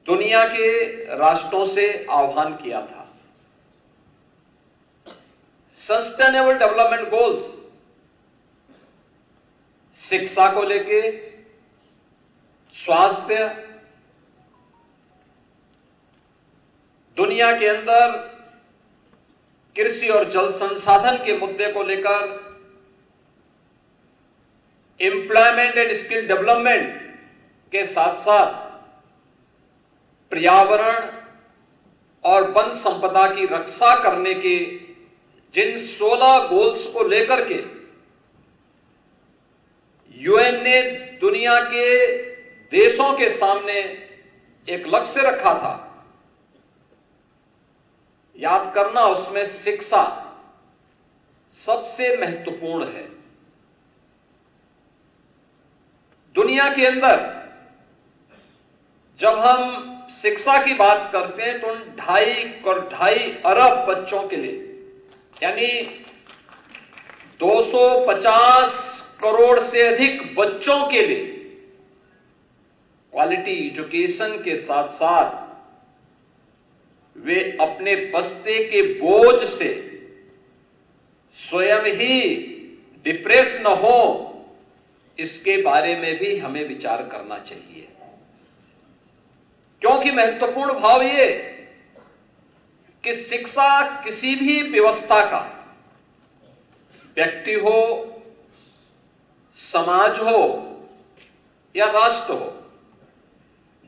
दुनिया के राष्ट्रों से आह्वान किया था। सस्टेनेबल डेवलपमेंट गोल्स, शिक्षा को लेके, स्वास्थ्य, दुनिया के अंदर कृषि और जल संसाधन के मुद्दे को लेकर, एम्प्लॉयमेंट एंड स्किल डेवलपमेंट के साथ साथ पर्यावरण और वन संपदा की रक्षा करने के जिन 16 गोल्स को लेकर के यूएन ने दुनिया के देशों के सामने एक लक्ष्य रखा था, याद करना उसमें शिक्षा सबसे महत्वपूर्ण है। दुनिया के अंदर जब हम शिक्षा की बात करते हैं तो 2.5 अरब बच्चों के लिए, यानी 250 करोड़ से अधिक बच्चों के लिए क्वालिटी एजुकेशन के साथ साथ वे अपने बस्ते के बोझ से स्वयं ही डिप्रेस न हो, इसके बारे में भी हमें विचार करना चाहिए। क्योंकि महत्वपूर्ण भाव ये कि शिक्षा किसी भी व्यवस्था का, व्यक्ति हो, समाज हो या राष्ट्र हो,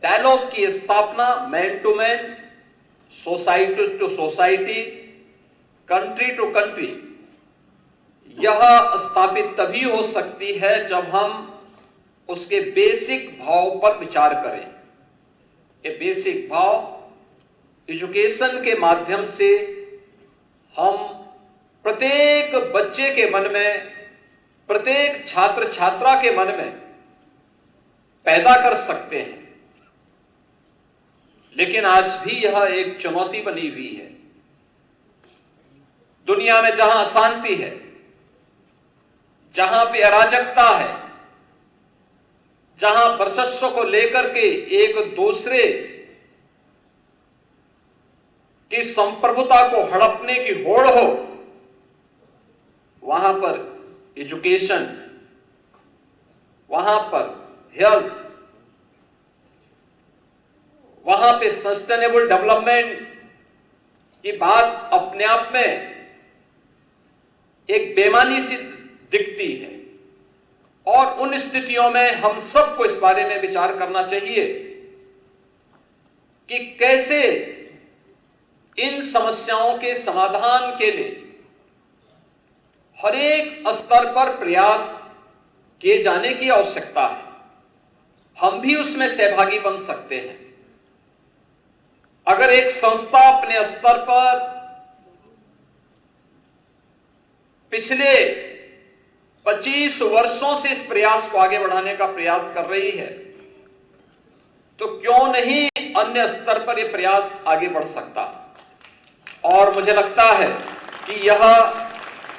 डायलॉग की स्थापना man to man, society to society, country to country, यह स्थापित तभी हो सकती है जब हम उसके बेसिक भाव पर विचार करें। ये बेसिक भाव एजुकेशन के माध्यम से हम प्रत्येक बच्चे के मन में, प्रत्येक छात्र छात्रा के मन में पैदा कर सकते हैं। लेकिन आज भी यह एक चुनौती बनी हुई है। दुनिया में जहां अशांति है, जहां पे अराजकता है, जहां वर्चस्व को लेकर के एक दूसरे की संप्रभुता को हड़पने की होड़ हो, वहां पर एजुकेशन, वहां पर हेल्थ, वहां पे सस्टेनेबल डेवलपमेंट की बात अपने आप में एक बेमानी सी दिखती है। और उन स्थितियों में हम सबको इस बारे में विचार करना चाहिए कि कैसे इन समस्याओं के समाधान के लिए हर एक स्तर पर प्रयास किए जाने की आवश्यकता है। हम भी उसमें सहभागी बन सकते हैं। अगर एक संस्था अपने स्तर पर पिछले 25 वर्षों से इस प्रयास को आगे बढ़ाने का प्रयास कर रही है, तो क्यों नहीं अन्य स्तर पर यह प्रयास आगे बढ़ सकता। और मुझे लगता है कि यह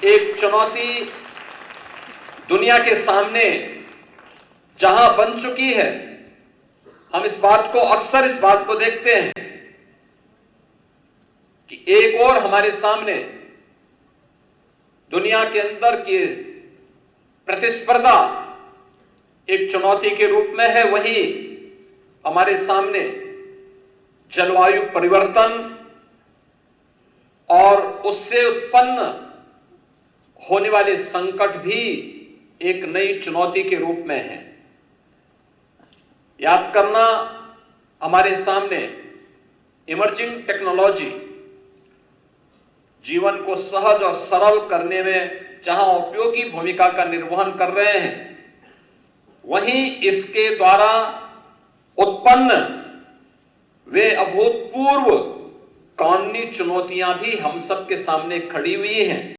एक चुनौती दुनिया के सामने जहां बन चुकी है, हम इस बात को देखते हैं कि एक और हमारे सामने दुनिया के अंदर की प्रतिस्पर्धा एक चुनौती के रूप में है। वहीं हमारे सामने जलवायु परिवर्तन और उससे उत्पन्न होने वाले संकट भी एक नई चुनौती के रूप में है। याद करना, हमारे सामने इमर्जिंग टेक्नोलॉजी जीवन को सहज और सरल करने में जहां उपयोगी भूमिका का निर्वहन कर रहे हैं, वहीं इसके द्वारा उत्पन्न वे अभूतपूर्व कानूनी चुनौतियां भी हम सबके सामने खड़ी हुई हैं।